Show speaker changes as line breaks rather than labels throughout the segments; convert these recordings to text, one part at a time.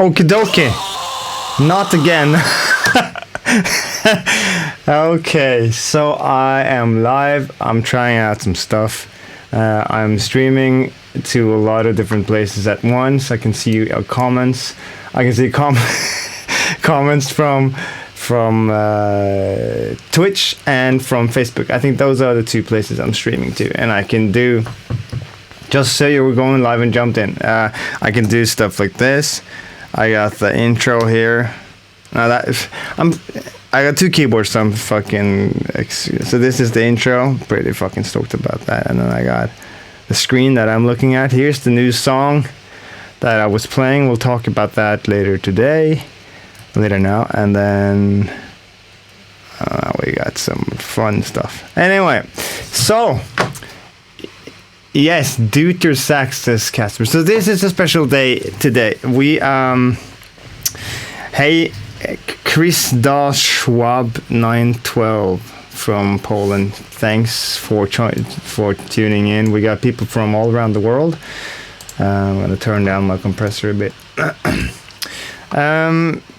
Okie dokie. Not again. Okay, so I am live. I'm trying out some stuff. I'm streaming to a lot of different places at once. I can see comments. I can see comments from Twitch and from Facebook. I think those are the two places I'm streaming to, and I can do. Just so you were going live and jumped in. I can do stuff like this. I got the intro here. Now I got two keyboards, so I'm fucking. So this is the intro. Pretty fucking stoked about that. And then I got the screen that I'm looking at. Here's the new song that I was playing. We'll talk about that later now. And then we got some fun stuff. Anyway, so. Yes, Deuter Sax, says Casper. So this is a special day today. We, hey, Chris Das Schwab 912 from Poland. Thanks for tuning in. We got people from all around the world. I'm going to turn down my compressor a bit.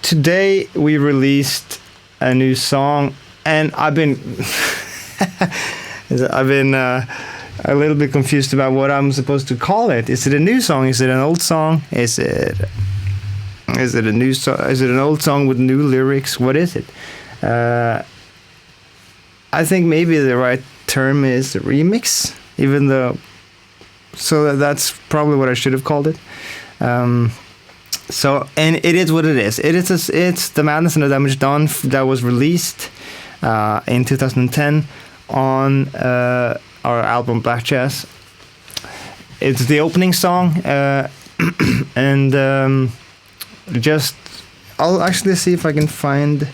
Today we released a new song, and I've been a little bit confused about what I'm supposed to call it. Is it a new song? Is it an old song? Is it a new song? Is it an old song with new lyrics? What is it? I think maybe the right term is a remix, even though. So that's probably what I should have called it. So, and it is what it is. It's The Madness and the Damage Done that was released in 2010 on our album Black Jazz. It's the opening song, and I'll actually see if I can find.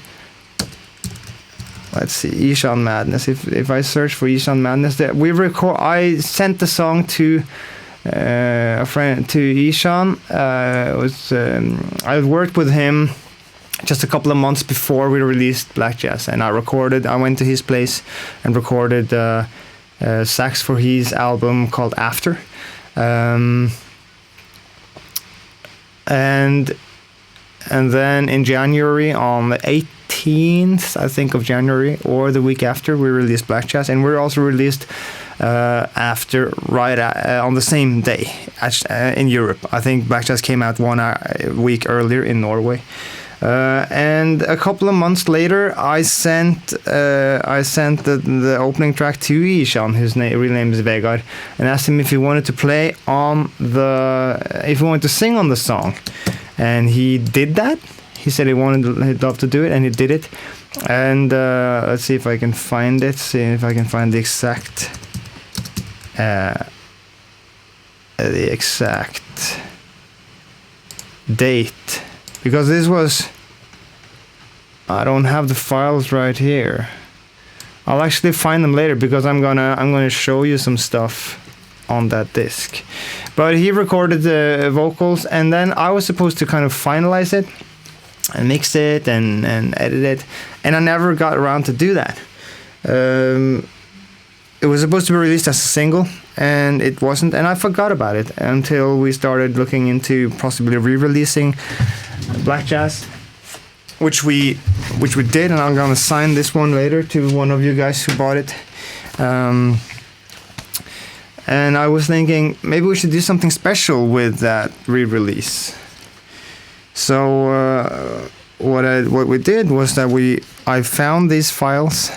Let's see, Ishan Madness. If I search for Ishan Madness, I sent the song to a friend, to Ishan. I worked with him just a couple of months before we released Black Jazz, and I went to his place and recorded sax for his album called After. And then in January, on the 18th, I think, of January, or the week after, we released Black Jazz, and we're also released After on the same day in Europe. I think Black Jazz came out 1 week earlier in Norway. And a couple of months later, I sent the opening track to Ishan, whose real name is Vegard, and asked him if he wanted to if he wanted to sing on the song, and he did that. He said he'd love to do it, and he did it. And let's see if I can find it. See if I can find the exact date. Because this was, I don't have the files right here. I'll actually find them later, because I'm gonna show you some stuff on that disc. But he recorded the vocals, and then I was supposed to kind of finalize it and mix it and edit it, and I never got around to do that. It was supposed to be released as a single, and it wasn't, and I forgot about it until we started looking into possibly re-releasing Black Jazz, which we did, and I'm gonna sign this one later to one of you guys who bought it. And I was thinking maybe we should do something special with that re-release. So what we did was that I found these files,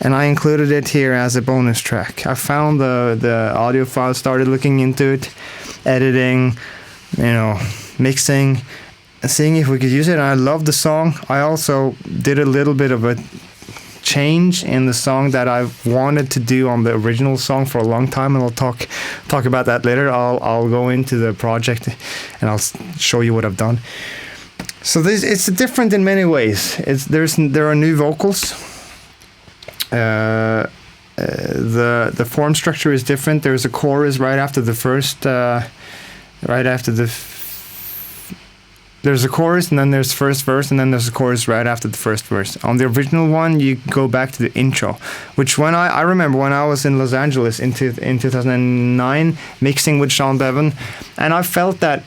and I included it here as a bonus track. I found the audio file, started looking into it, editing, mixing, and seeing if we could use it. And I loved the song. I also did a little bit of a change in the song that I wanted to do on the original song for a long time, and I'll talk about that later. I'll go into the project and I'll show you what I've done. So it's different in many ways. There are new vocals. The form structure is different. There's a chorus right after the first. There's a chorus, and then there's first verse, and then there's a chorus right after the first verse. On the original one, you go back to the intro, which when I remember when I was in Los Angeles in 2009, mixing with Sean Bevan, and I felt that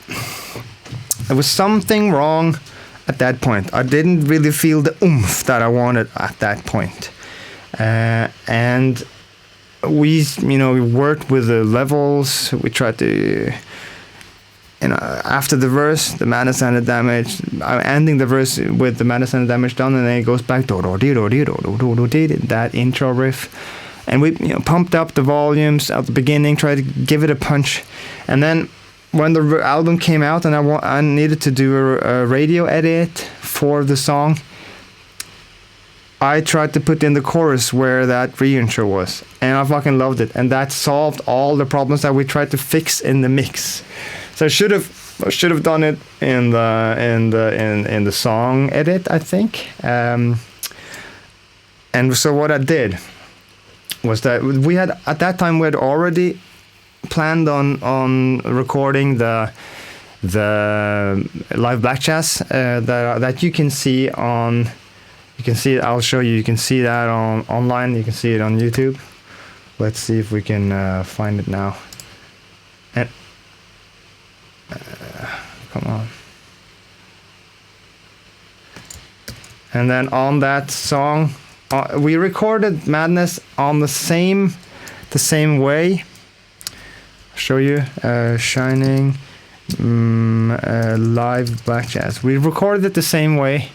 There was something wrong at that point. I didn't really feel the oomph that I wanted at that point. And we worked with the levels. We tried to, after the verse, the Madness and the Damage, I'm ending the verse with the Madness and the Damage done, and then it goes back that intro riff. And we pumped up the volumes at the beginning, tried to give it a punch. And then when the album came out and I needed to do a radio edit for the song, I tried to put in the chorus where that re-intro was, and I fucking loved it, and that solved all the problems that we tried to fix in the mix. So I should have done it in the song edit, I think. And so what I did was that we had at that time we had already planned on recording the live black jazz that you can see on. You can see it. I'll show you. You can see that online. You can see it on YouTube. Let's see if we can find it now. And come on. And then on that song, we recorded Madness on the same way. I'll show you. Shining live black jazz. We recorded it the same way.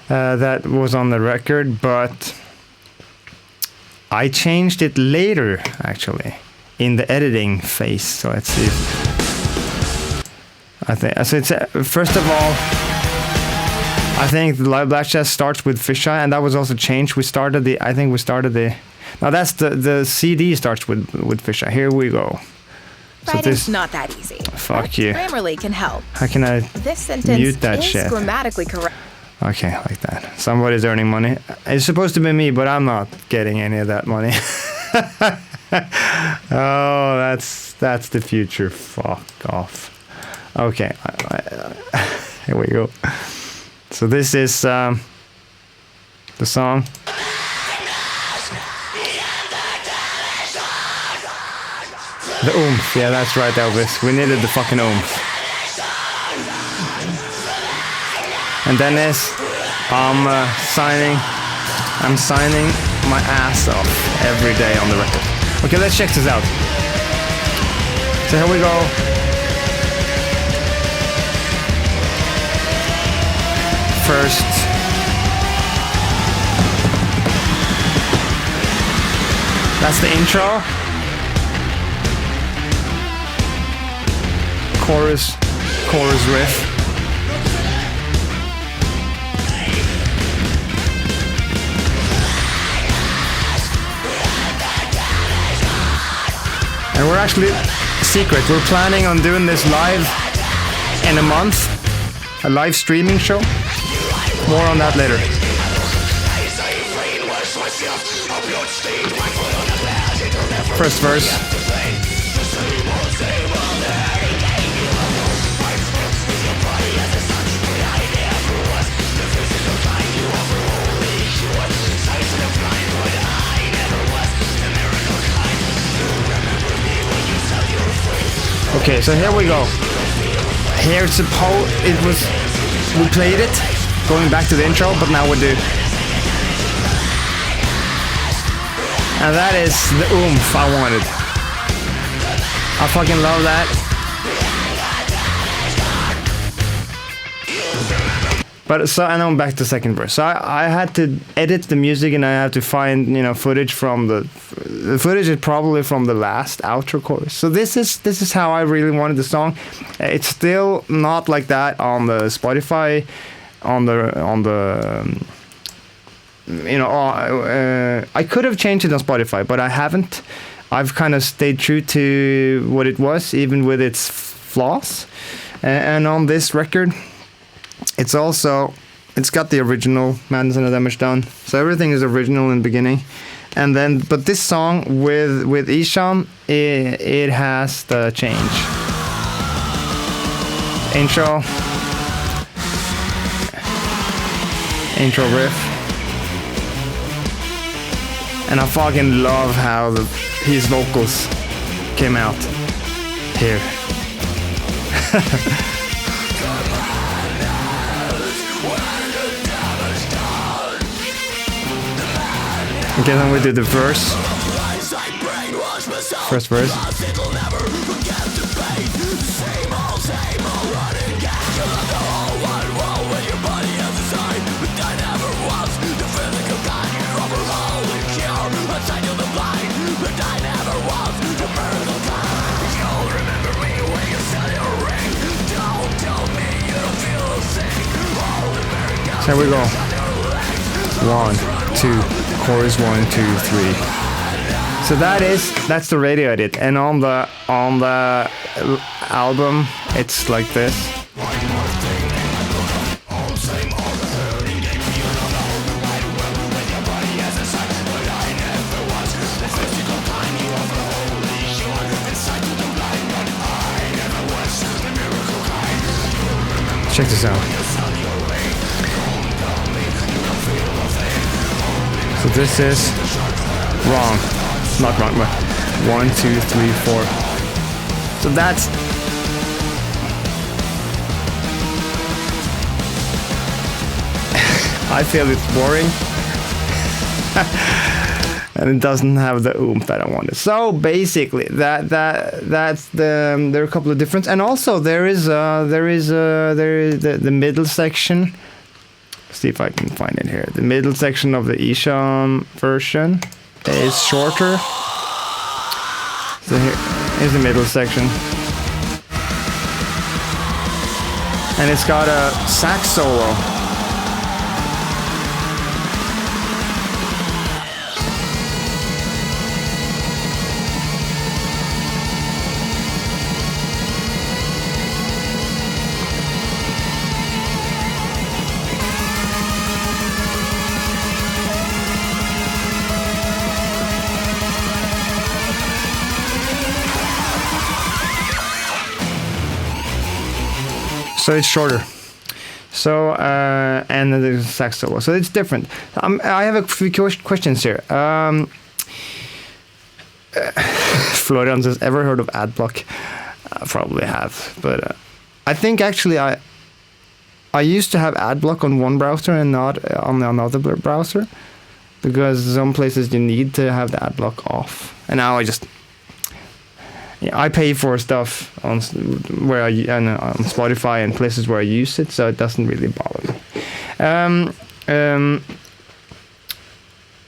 That was on the record, but I changed it later, actually, in the editing phase. So let's see. I think so. It's first of all, I think the live black jazz starts with Fisheye, and that was also changed. I think we started the. Now that's the CD starts with Fisheye. Here we go.
Writing's not that easy.
Fuck you.
Grammarly can help.
How can I
This sentence
mute that
is
shit?
grammatically correct.
Okay, like that. Somebody's earning money. It's supposed to be me, but I'm not getting any of that money. Oh, that's the future. Fuck off. Okay, here we go. So this is the song. The oomph. Yeah, that's right, Elvis. We needed the fucking oomph. And Dennis, I'm signing my ass off every day on the record. Okay, let's check this out. So here we go. First. That's the intro. Chorus riff. And we're actually secret. We're planning on doing this live in a month, a live streaming show. More on that later. First verse. Okay, so here we go. Here it's we played it, going back to the intro, but now we do. And that is the oomph I wanted. I fucking love that. But so, and I'm back to the second verse. So I had to edit the music, and I had to find footage from the footage is probably from the last outro chorus. So this is how I really wanted the song. It's still not like that on the Spotify, on the I could have changed it on Spotify, but I haven't. I've kind of stayed true to what it was, even with its flaws. And on this record, it's got the original Madness and the Damage done, so everything is original in the beginning, and then but this song with Ishan, it has the change. Intro riff, and I fucking love how his vocals came out here. Okay, then we do the verse. First verse. So here we go. 1, 2, chorus 1, 2, 3. So that's the radio edit, and on the album it's like this. Check this out. So this is wrong. Not wrong, but 1, 2, 3, 4. So that's I feel it's boring. And it doesn't have the oomph that I wanted. So basically, that's the there are a couple of differences, and also there is the middle section. See if I can find it here. The middle section of the Isham version is shorter. So here's the middle section, and it's got a sax solo. So it's shorter. So and the sax solo. So it's different. I have a few questions here. Florian says, "Ever heard of AdBlock?" I probably have, but I think actually I used to have AdBlock on one browser and not on another browser, because some places you need to have the AdBlock off, and now I pay for stuff on Spotify and places where I use it, so it doesn't really bother me.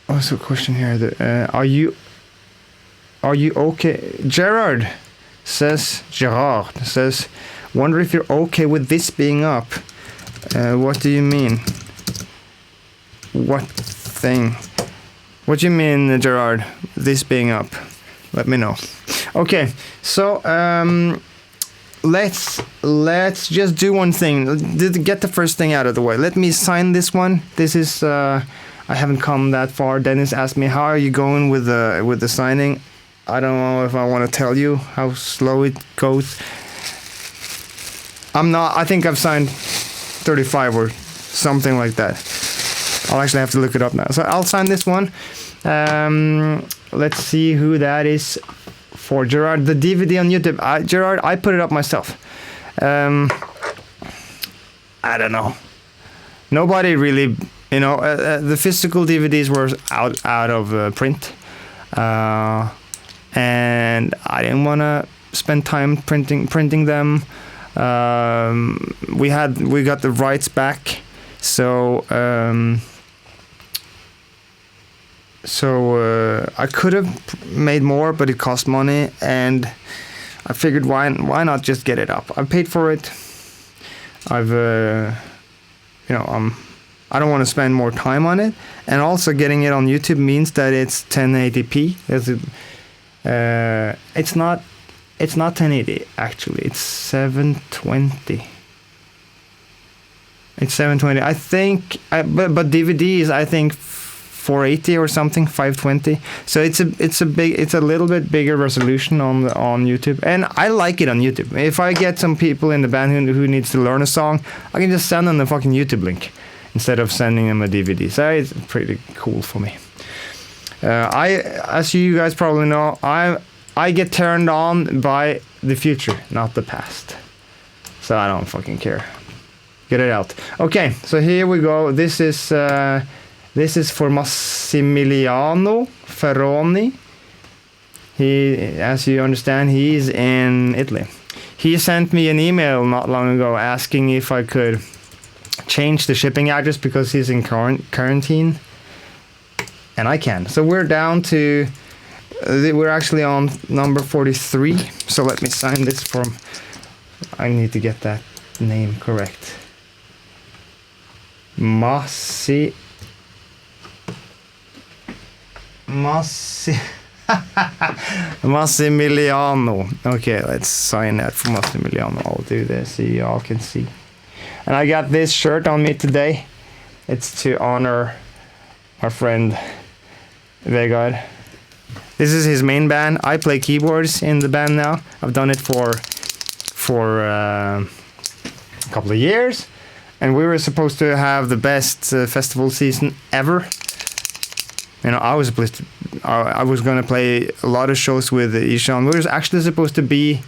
What's the question here? Are you okay? Gerard says, wonder if you're okay with this being up. What do you mean? What thing? What do you mean, Gerard? This being up? Let me know. Okay, so let's just do one thing. Get the first thing out of the way. Let me sign this one. This is I haven't come that far. Dennis asked me, how are you going with the signing? I don't know if I want to tell you how slow it goes. I think I've signed 35 or something like that. I'll actually have to look it up now. So I'll sign this one. Let's see who that is for. Gerard, the DVD on YouTube. Gerard, I put it up myself. I don't know. Nobody really, the physical DVDs were out of print, and I didn't want to spend time printing them. We got the rights back, so I could have made more, but it cost money, and I figured why not just get it up. I paid for it. I've I don't want to spend more time on it, and also getting it on YouTube means that it's 1080p. It's not 1080 actually. It's 720. It's 720. I think, but DVD is, I think, 480 or something, 520. So it's a little bit bigger resolution on YouTube, and I like it on YouTube. If I get some people in the band who needs to learn a song, I can just send them the fucking YouTube link instead of sending them a DVD. So it's pretty cool for me. As you guys probably know, I get turned on by the future, not the past. So I don't fucking care. Get it out. Okay, so here we go. This is This is for Massimiliano Ferroni. He, as you understand, he's in Italy. He sent me an email not long ago asking if I could change the shipping address because he's in quarantine. And I can. So we're down to, we're actually on number 43. So let me sign this form. I need to get that name correct. Massimiliano. Okay, let's sign that for Massimiliano. I'll do this so y'all can see. And I got this shirt on me today. It's to honor our friend Vegard. This is his main band. I play keyboards in the band now. I've done it for a couple of years. And we were supposed to have the best festival season ever. You know, I was going to play a lot of shows with Ishan. We were actually supposed to be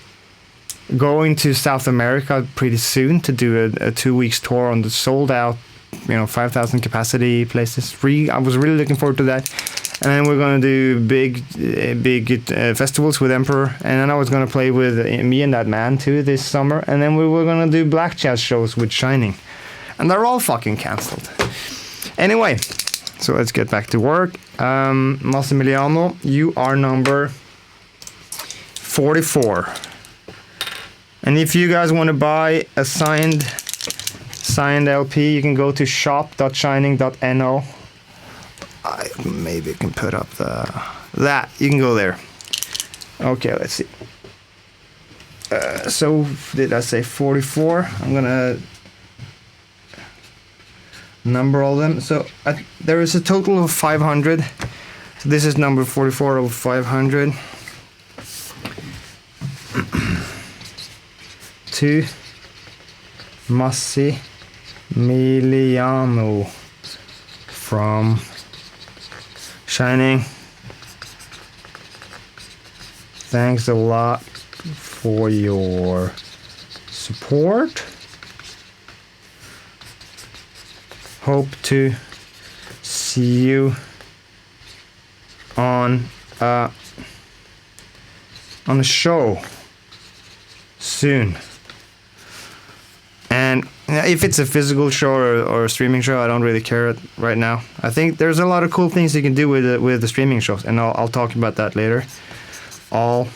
going to South America pretty soon to do a 2 weeks tour on the sold out, 5,000 capacity places. I was really looking forward to that. And then we're going to do big festivals with Emperor. And then I was going to play with Me and That Man too this summer. And then we were going to do black jazz shows with Shining. And they're all fucking cancelled. Anyway, so let's get back to work. Massimiliano, you are number 44. And if you guys want to buy a signed LP, you can go to shop.shining.no. I maybe can put up that. You can go there. Okay, let's see. So did I say 44? I'm gonna number all them. So there is a total of 500. So this is number 44 of 500. To Massimiliano from Shining. Thanks a lot for your support. Hope to see you on a show soon. And if it's a physical show or a streaming show, I don't really care right now. I think there's a lot of cool things you can do with the streaming shows, and I'll talk about that later. All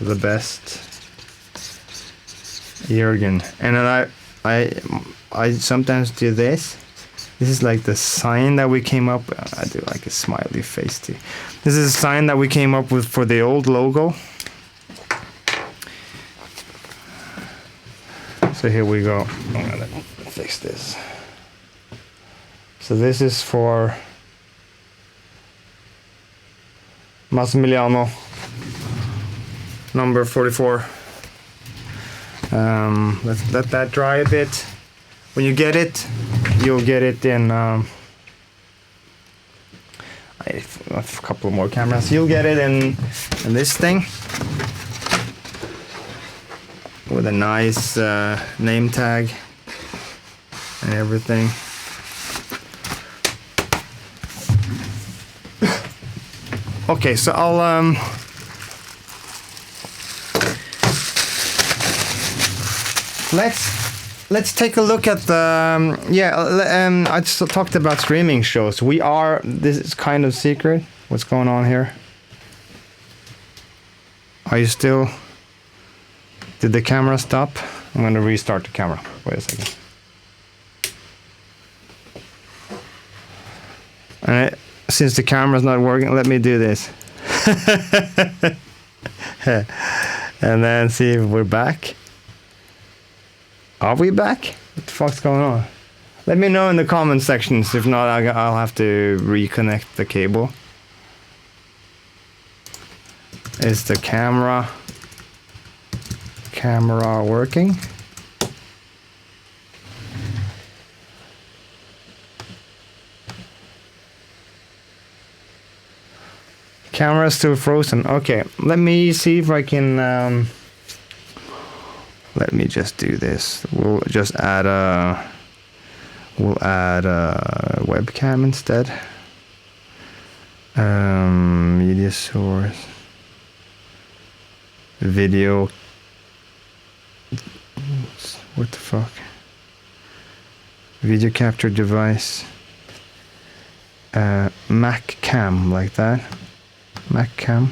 the best, Jürgen. And then I sometimes do this. This is like the sign that we came up. I do like a smiley face too. This is a sign that we came up with for the old logo. So here we go. I'm gonna fix this. So this is for Massimiliano, number 44. Let's let that dry a bit. When you get it, you'll get it in. I have a couple more cameras. You'll get it in this thing. With a nice name tag and everything. Okay, so I'll let's take a look at the I just talked about streaming shows. This is kind of secret. What's going on here? Are you still? Did the camera stop? I'm going to restart the camera. Wait a second. Alright, since the camera's not working, let me do this. And then see if we're back. Are we back? What the fuck's going on? Let me know in the comment sections. If not, I'll have to reconnect the cable. Is the camera working? Camera is still frozen. Okay, let me see if I can let me just do this. We'll just add We'll add a webcam instead. Media source. Video. What the fuck? Video capture device. Mac cam, like that. Mac cam.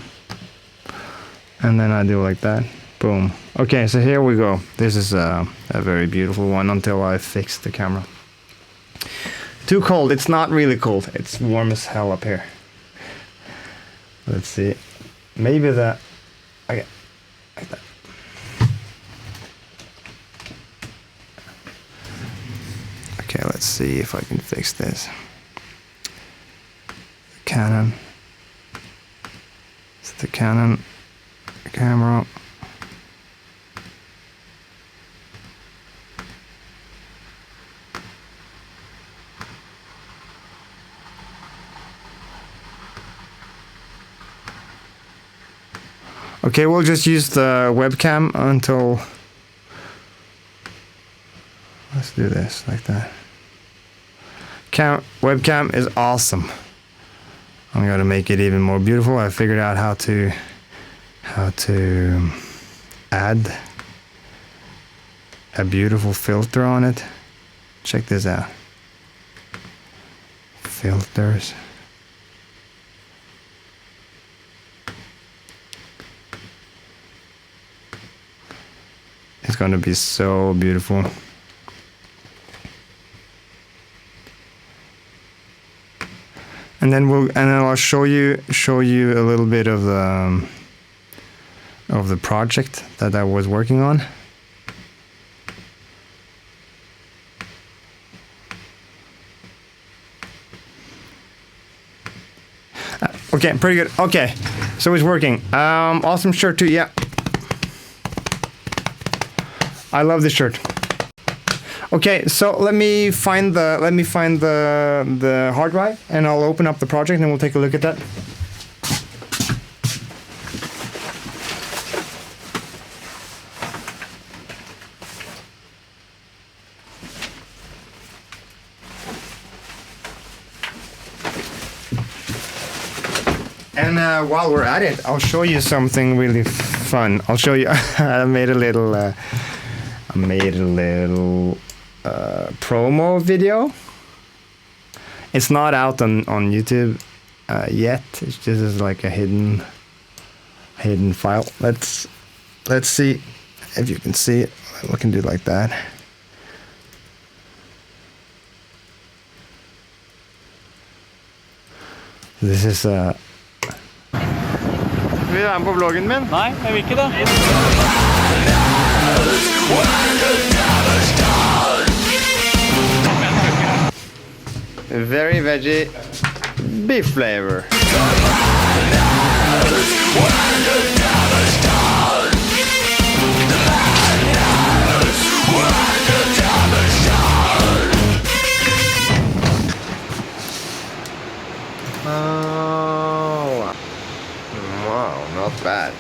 And then I do like that. Boom. Okay, so here we go. This is a very beautiful one until I fix the camera. Too cold. It's not really cold. It's warm as hell up here. Let's see. Maybe the... Okay. Like that. Okay, let's see if I can fix this. Canon. It's the Canon camera. Okay, we'll just use the webcam until... Let's do this like that. Webcam is awesome. I'm gonna make it even more beautiful. I figured out how to add a beautiful filter on it. Check this out. Filters. It's gonna be so beautiful. And then I'll show you a little bit of the project that I was working on. Okay, pretty good. Okay, so it's working. Awesome shirt too. Yeah, I love this shirt. Okay, so let me find the hard drive, and I'll open up the project, and we'll take a look at that. And while we're at it, I'll show you something really fun. I'll show you. I made a little promo video. It's not out on YouTube yet. It's just as like a hidden file. Let's see if you can see it. We can do it like that. This is Vil du være med på vloggen min?
Nei, jeg vil ikke det.
Very veggie beef flavor. Oh, wow, not bad.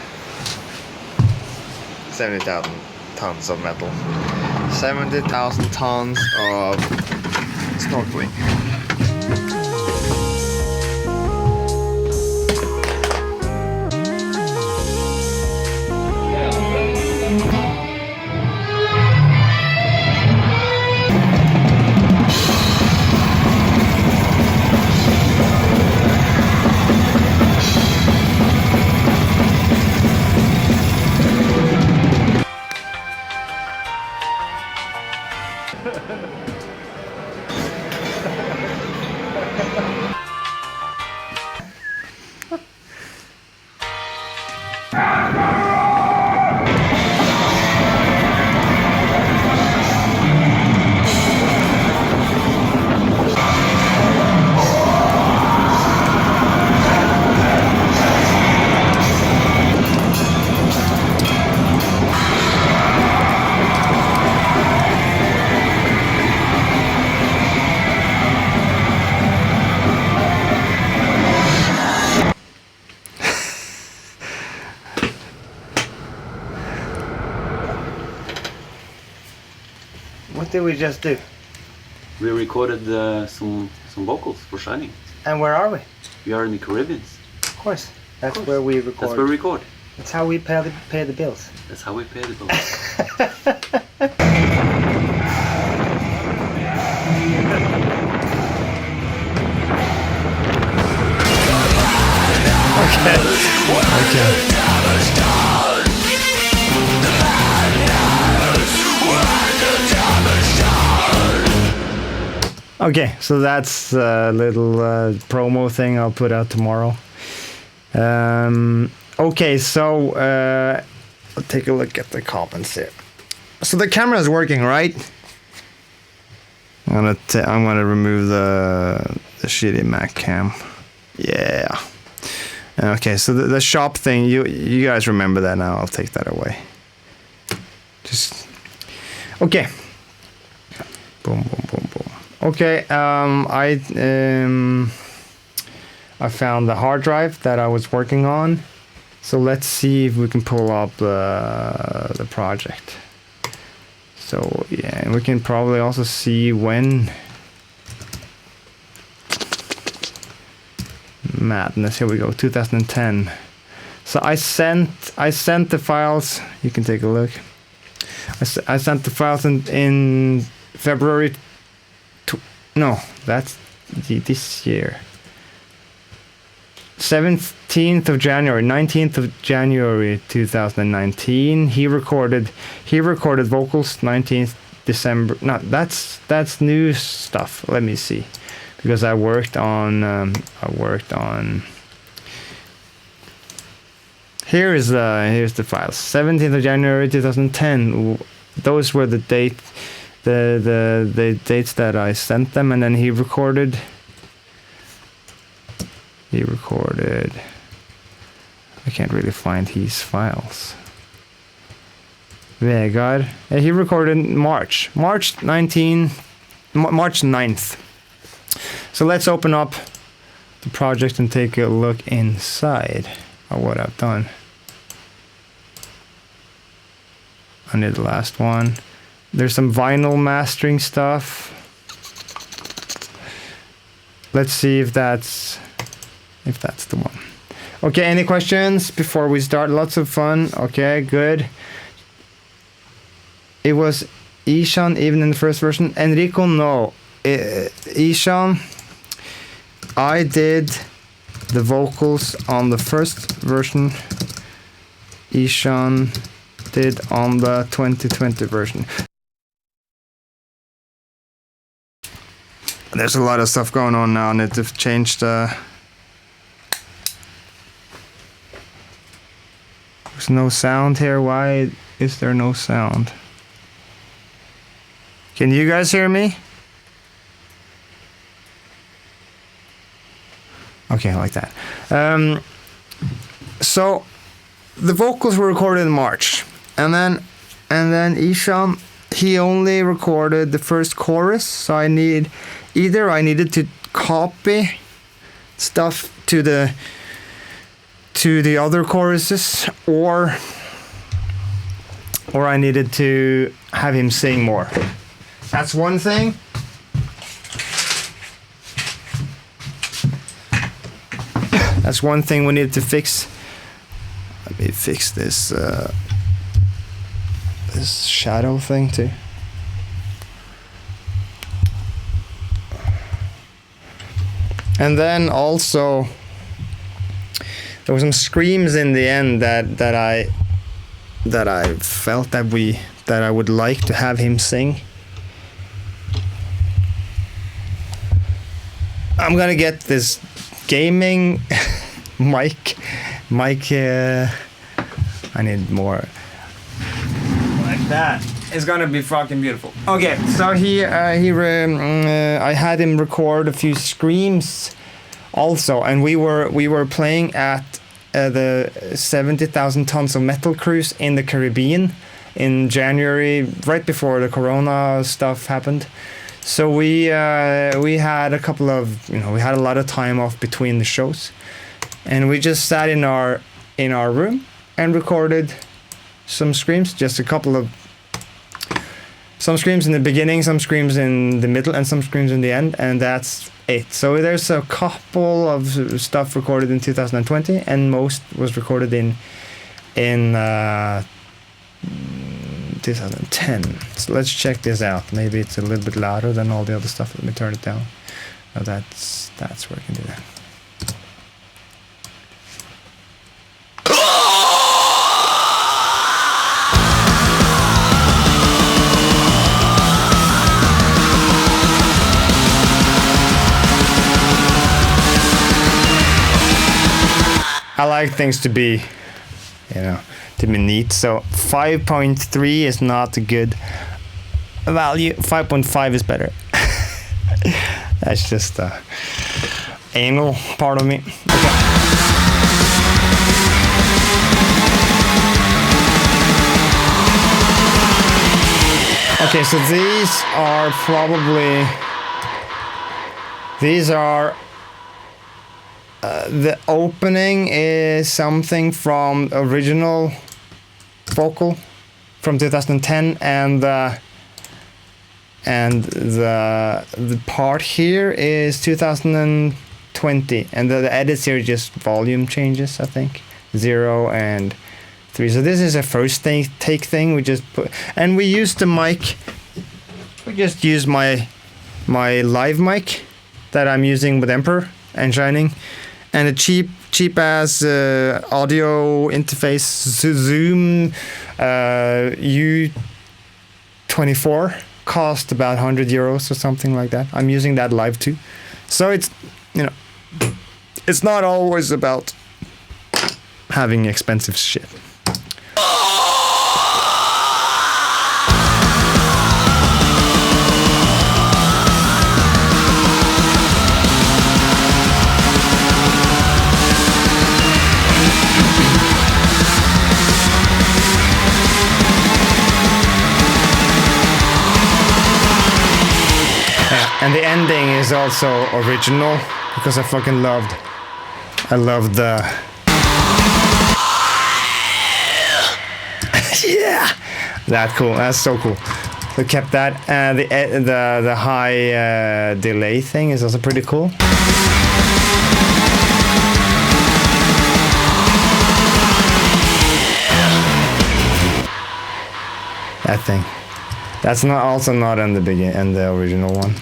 70,000 tons of metal. 70,000 tons of snorkeling. What did we just do?
We recorded some vocals for Shining.
And where are we?
We are in the Caribbean.
Of course. That's
Of course.
where we record.
That's where we record.
That's how we pay the bills.
That's how we pay the bills.
Okay, so that's a little promo thing I'll put out tomorrow. Okay, so I'll take a look at the comments here. So the camera is working, right? I'm gonna remove the shitty Mac cam. Yeah. Okay, so the shop thing, you guys remember that now. I'll take that away. Just okay. Boom, boom, boom, boom. Okay, I found the hard drive that I was working on. So let's see if we can pull up the project. So yeah, and we can probably also see when. Madness, here we go, 2010. So I sent the files, you can take a look. I sent the files in February. No, that's this year. 17th of January, 19th of January 2019. He recorded vocals 19th December. No, that's new stuff. Let me see, because I worked on. Here's the files. 17th of January 2010. Those were the dates that I sent them, and then he recorded. I can't really find his files. Vegard. He recorded March 9th. So let's open up the project and take a look inside of what I've done. I need the last one. There's some vinyl mastering stuff. Let's see if that's the one. Okay, any questions before we start? Lots of fun. Okay, good. It was Ishan even in the first version. Enrico, no. Ishan, I did the vocals on the first version. Ishan did on the 2020 version. There's a lot of stuff going on now, and they've changed. There's no sound here. Why is there no sound? Can you guys hear me? Okay, like that. So the vocals were recorded in March, and then Ishan, he only recorded the first chorus. So I needed to copy stuff to the other choruses, or I needed to have him sing more. That's one thing. That's one thing we need to fix. Let me fix this this shadow thing too. And then also there were some screams in the end that I felt that I would like to have him sing. I'm gonna get this gaming mic. I need more like that. It's gonna be fucking beautiful. Okay, so I had him record a few screams also, and we were playing at the 70,000 Tons of Metal cruise in the Caribbean in January, right before the Corona stuff happened. So we had a couple of, we had a lot of time off between the shows, and we just sat in our room and recorded some screams, just a couple of some screams in the beginning, some screams in the middle, and some screams in the end, and that's it. So there's a couple of stuff recorded in 2020, and most was recorded in 2010. So let's check this out. Maybe it's a little bit louder than all the other stuff. Let me turn it down. Oh, that's where I can do that. I like things to be, to be neat. So 5.3 is not a good value. 5.5 is better. That's just the anal part of me. Okay, so these are the opening is something from original vocal from 2010, and the part here is 2020, and the edits here are just volume changes, I think, 0 and 3. So this is a first take thing. We just put, and we use the mic. We just use my live mic that I'm using with Emperor and Shining, and a cheap ass audio interface Zoom U24 cost about 100 euros or something like that. I'm using that live too. So it's, it's not always about having expensive shit. And the ending is also original because I fucking loved the yeah, that cool. That's so cool. So kept that. The high delay thing is also pretty cool. That thing. That's also not in the the original one.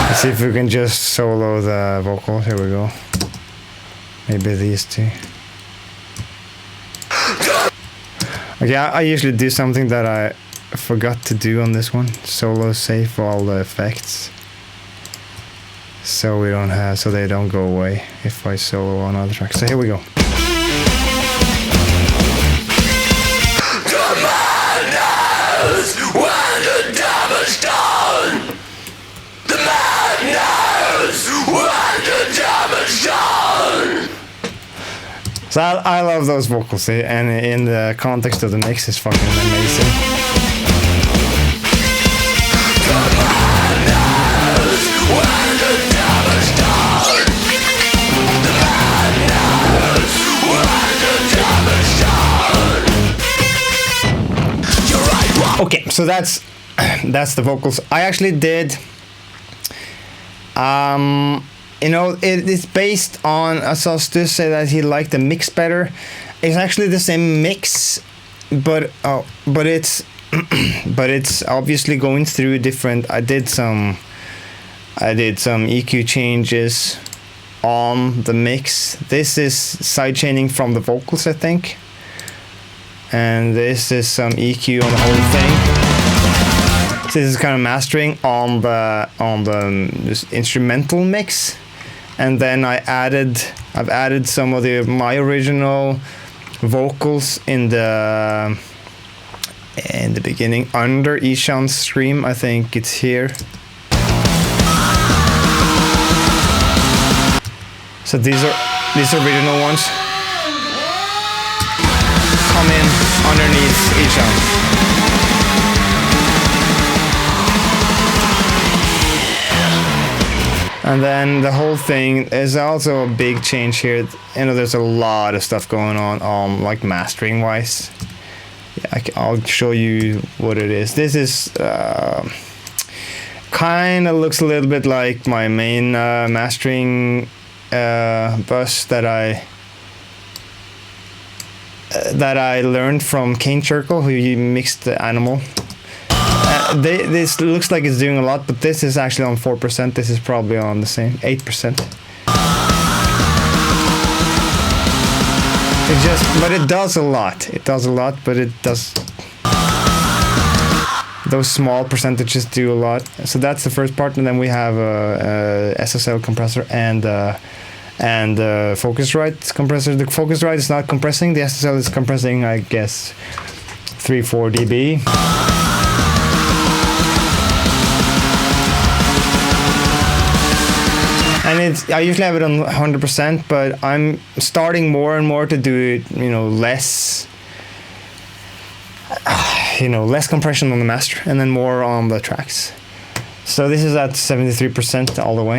Let's see if we can just solo the vocals. Here we go. Maybe these two. Okay, I usually do something that I forgot to do on this one. Solo save all the effects. So they don't go away if I solo on other tracks. So here we go. So I love those vocals, and in the context of the mix, it's fucking amazing. Okay, so that's the vocals. I actually did. It's based on. I saw Stu say that he liked the mix better. It's actually the same mix, but it's but it's obviously going through different. I did some EQ changes on the mix. This is sidechaining from the vocals, I think. And this is some EQ on the whole thing. So this is kind of mastering on the this instrumental mix, and then I've added some of my original vocals in the beginning under Ishan's stream. I think it's here. So these are original ones. Come in underneath Ishan. And then the whole thing is also a big change here. You know, there's a lot of stuff going on, like mastering wise. Yeah, I'll show you what it is. This is kind of looks a little bit like my main mastering bus that I learned from Kane Churchill, who mixed the Animal. This looks like it's doing a lot, but this is actually on 4%. This is probably on the same 8%. But it does a lot. It does a lot, but it does. Those small percentages do a lot. So that's the first part, and then we have a SSL compressor and Focusrite compressor. The Focusrite is not compressing. The SSL is compressing, I guess, 3-4 dB. And I usually have it on 100%, but I'm starting more and more to do it, less, less compression on the master, and then more on the tracks. So this is at 73% all the way.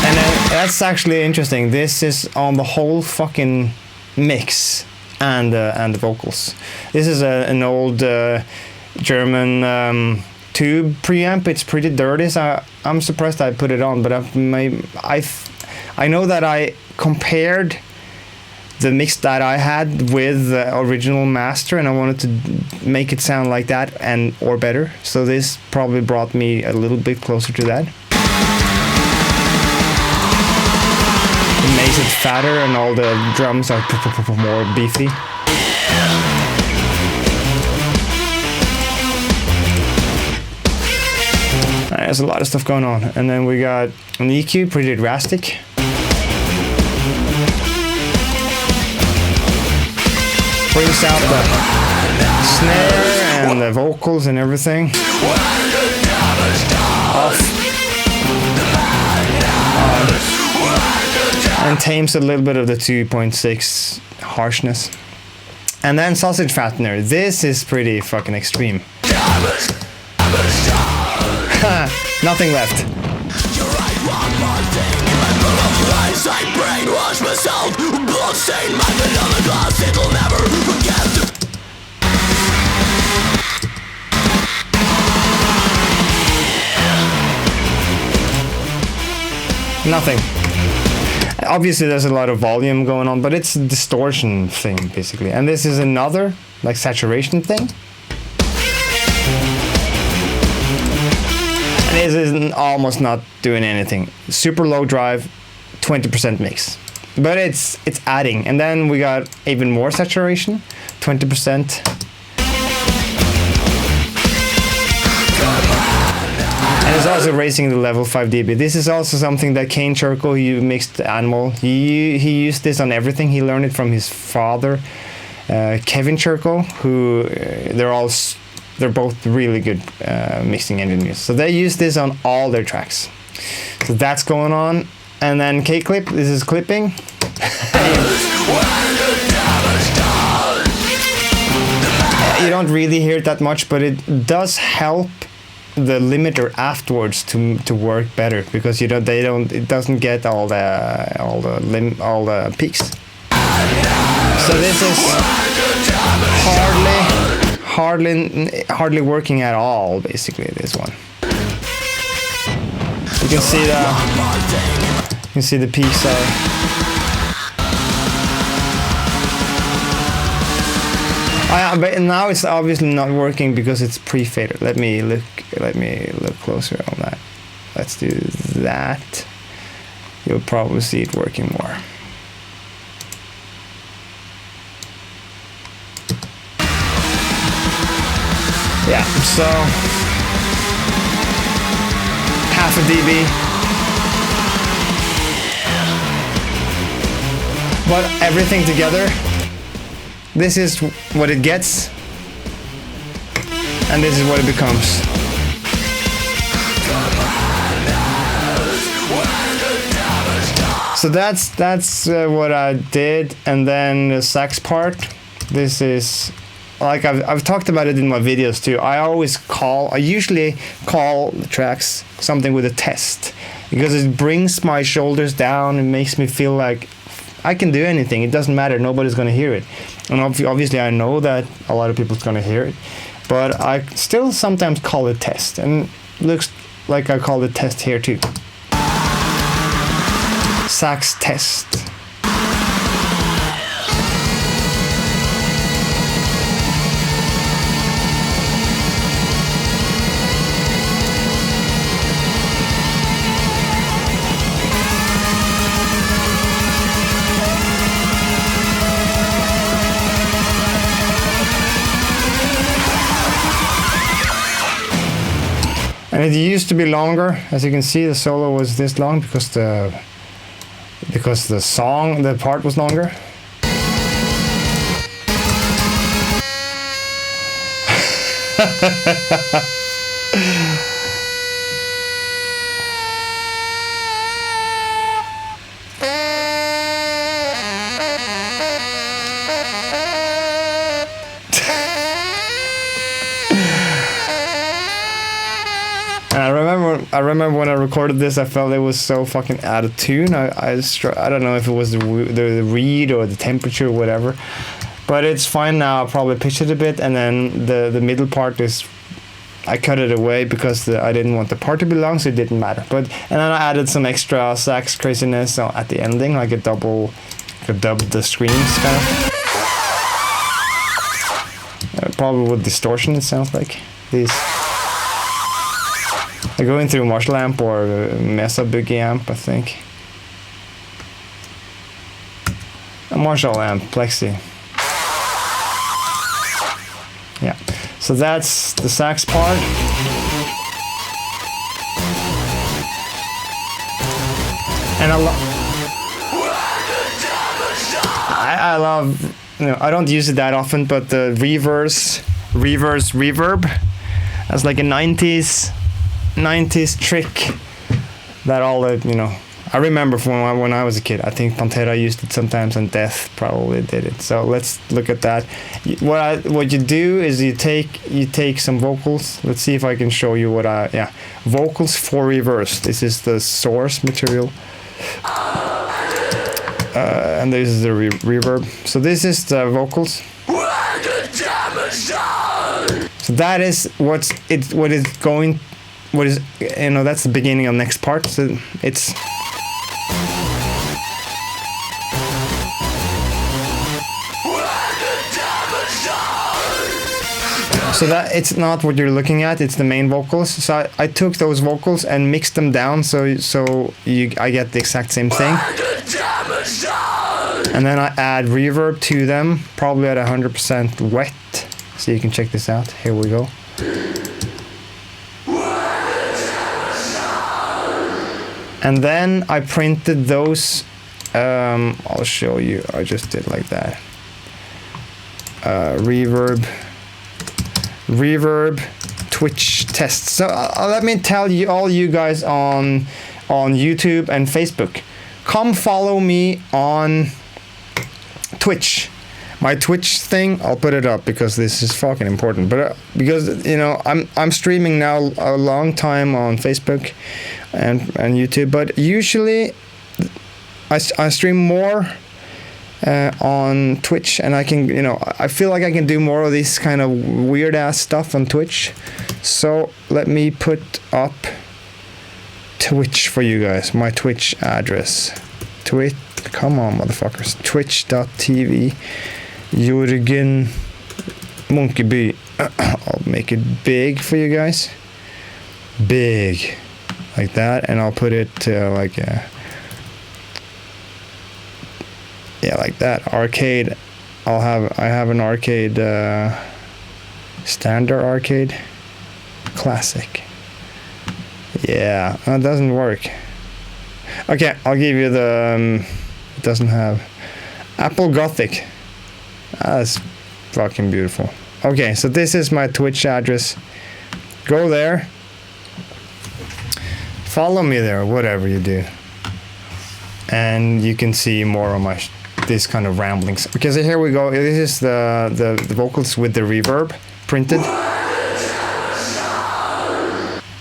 And that's actually interesting. This is on the whole fucking mix and the vocals. This is an old German tube preamp. It's pretty dirty, so I'm surprised I put it on, but I know that I compared the mix that I had with the original master, and I wanted to make it sound like that or better, so this probably brought me a little bit closer to that. It makes it fatter, and all the drums are more beefy. There's a lot of stuff going on. And then we got an EQ, pretty drastic. Brings out the snare and the vocals and everything. Off. And tames a little bit of the 2.6 harshness. And then Sausage Fattener. This is pretty fucking extreme. Nothing left. Nothing. Obviously there's a lot of volume going on, but it's a distortion thing basically. And this is another like saturation thing. And this is almost not doing anything. Super low drive, 20% mix. But it's adding. And then we got even more saturation, 20%. And it's also raising the level 5 dB. This is also something that Kane Churchill, he mixed Animal. He used this on everything. He learned it from his father, Kevin Churchill, who they're both really good mixing engineers. So they use this on all their tracks. So that's going on. And then K-Clip, this is clipping. You don't really hear it that much, but it does help the limiter afterwards to work better, because it doesn't get all the peaks. So this is hardly working at all, basically, this one. You can see the peaks are. But now it's obviously not working because it's pre-fader. Let me look closer on that. Let's do that. You'll probably see it working more. Yeah, so half a dB. But everything together, this is what it gets, and this is what it becomes. So that's what I did, and then the sax part. This is like I've talked about it in my videos too. I usually call the tracks something with a test, because it brings my shoulders down and makes me feel like I can do anything. It doesn't matter. Nobody's gonna hear it, and obviously I know that a lot of people's gonna hear it, but I still sometimes call it test, and looks like I call it test here too. Sax test. And it used to be longer. As you can see, the solo was this long because the part was longer. And I remember when I recorded this, I felt it was so fucking out of tune. I don't know if it was the reed or the temperature or whatever, but it's fine now. I probably pitched it a bit, and then the middle part is, I cut it away because I didn't want the part to be long, so it didn't matter. And then I added some extra sax craziness at the ending, like a dub the screams kind of. Probably with distortion, it sounds like these. I'm going through Marshall amp or Mesa Boogie amp, I think. A Marshall amp, Plexi. Yeah, so that's the sax part. And I love, I don't use it that often, but the reverse reverb, that's like a 90s trick that all the, I remember from when I was a kid. I think Pantera used it sometimes, and Death probably did it. So let's look at that. What you do is you take some vocals. Let's see if I can show you vocals for reverse. This is the source material, and this is the reverb. So this is the vocals. So that is what is going. That's the beginning of next part. So it's so that it's not what you're looking at, it's the main vocals. So I took those vocals and mixed them down so I get the exact same thing. And then I add reverb to them, probably at 100% wet. So you can check this out. Here we go. And then I printed those. I'll show you. I just did like that. Reverb, Twitch test. So let me tell you, all you guys on YouTube and Facebook, come follow me on Twitch. My Twitch thing, I'll put it up because this is fucking important. But because I'm streaming now a long time on Facebook and YouTube, but usually I stream more on Twitch, and I can I feel like I can do more of this kind of weird ass stuff on Twitch. So let me put up Twitch for you guys. My Twitch address. Come on, motherfuckers. Twitch.tv. Jörgen Munkeby. I'll make it big for you guys. Big. Like that. And I'll put it like that. Arcade. I have an arcade, standard arcade. Classic. Yeah, that doesn't work. Okay, I'll give you the, it doesn't have. Apple Gothic. That's fucking beautiful. Okay, so this is my Twitch address. Go there. Follow me there, whatever you do. And you can see more of my this kind of ramblings. Okay, so here we go. This is the vocals with the reverb printed.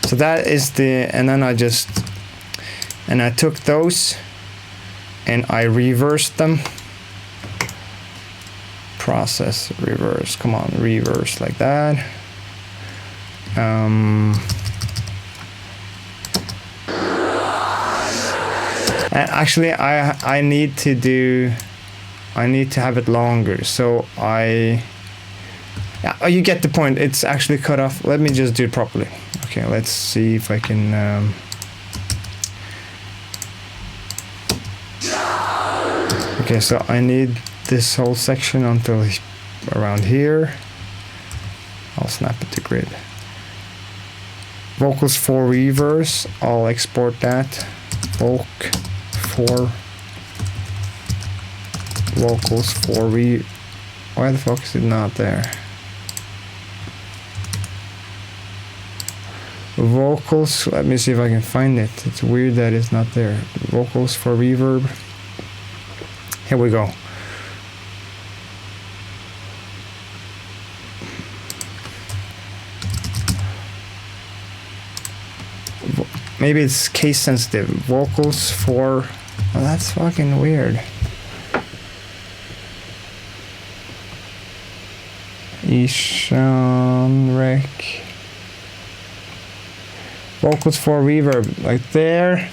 So that is and then I took those and I reversed them. Process, reverse, come on, reverse like that. Actually, I need to have it longer, so you get the point. It's actually cut off. Let me just do it properly. Okay, let's see if I can. Okay, so I need this whole section until around here. I'll snap it to grid. Vocals for reverse. I'll export that. Voc for vocals for why the fuck is it not there? Vocals, let me see if I can find it. It's weird that it's not there. Vocals for reverb. Here we go. Maybe it's case sensitive. Vocals for... Oh, that's fucking weird. Ishan Rec. Vocals for reverb, like there.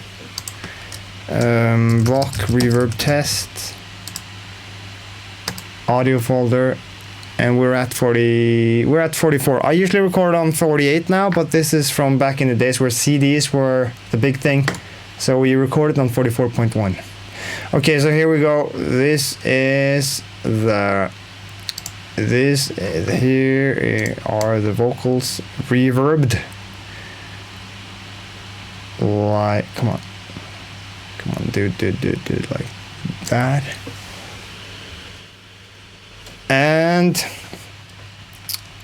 Block reverb test. Audio folder. And we're at 44. I usually record on 48 now, but this is from back in the days where CDs were the big thing. So we recorded on 44.1. Okay, so here we go. Here are the vocals reverbed. Like, come on, do like that. And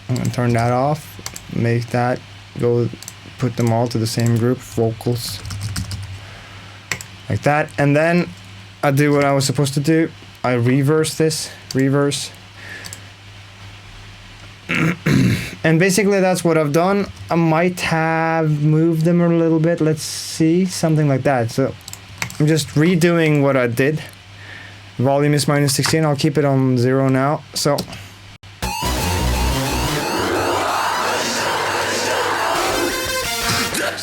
I'm gonna turn that off, make that go, put them all to the same group, vocals, like that. And then I do what I was supposed to do. I reverse this, and basically that's what I've done. I might have moved them a little bit. Let's see, something like that. So I'm just redoing what I did. Volume is -16. I'll keep it on 0 now. So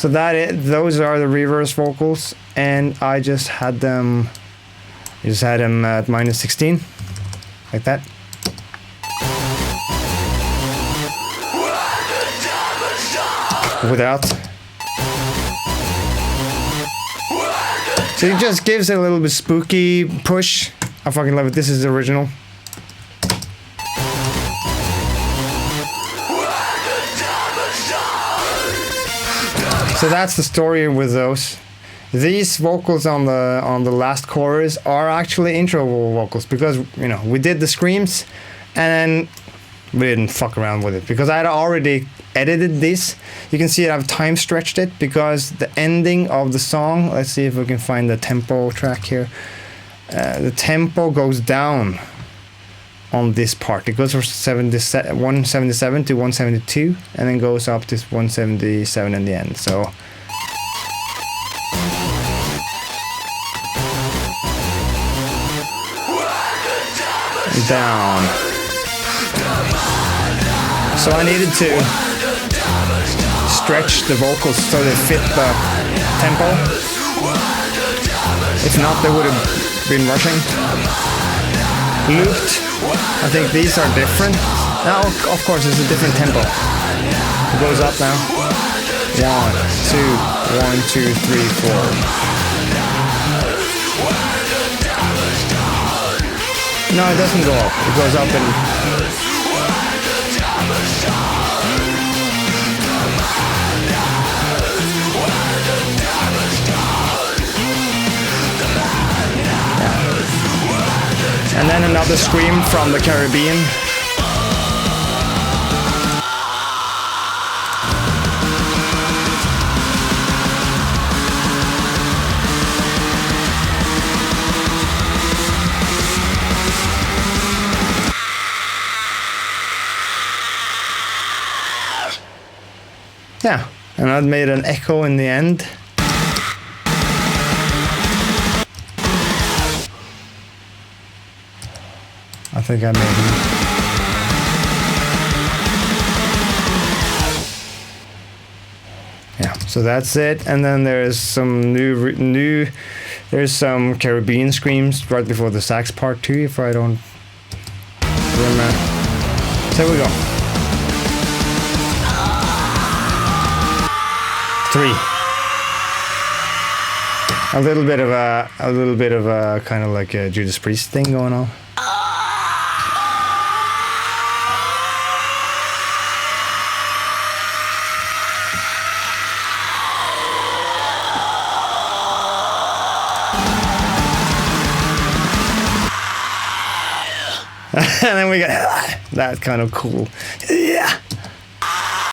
those are the reverse vocals, and I just had them at -16, like that. Without. So it just gives it a little bit spooky push. I fucking love it. This is the original. So that's the story with those. These vocals on the last chorus are actually intro vocals, because we did the screams and then we didn't fuck around with it because I had already edited this. You can see I've time stretched it because the ending of the song, let's see if we can find the tempo track here. The tempo goes down on this part. It goes from 177 to 172 and then goes up to 177 in the end. So down. So I needed to stretch the vocals so they fit the tempo. If not, they would have been rushing. Looped. I think these are different. Now, of course, it's a different tempo. It goes up now. 1, 2, 1, 2, 3, 4. No, it doesn't go up. It goes up and... And then another scream from the Caribbean. Yeah, and I made an echo in the end. I think I made. Yeah, so that's it, and then there's some there's some Caribbean screams right before the sax part too, if I don't remember. So here we go. 3. A little bit of a kind of like a Judas Priest thing going on. And then we got that kind of cool. Yeah.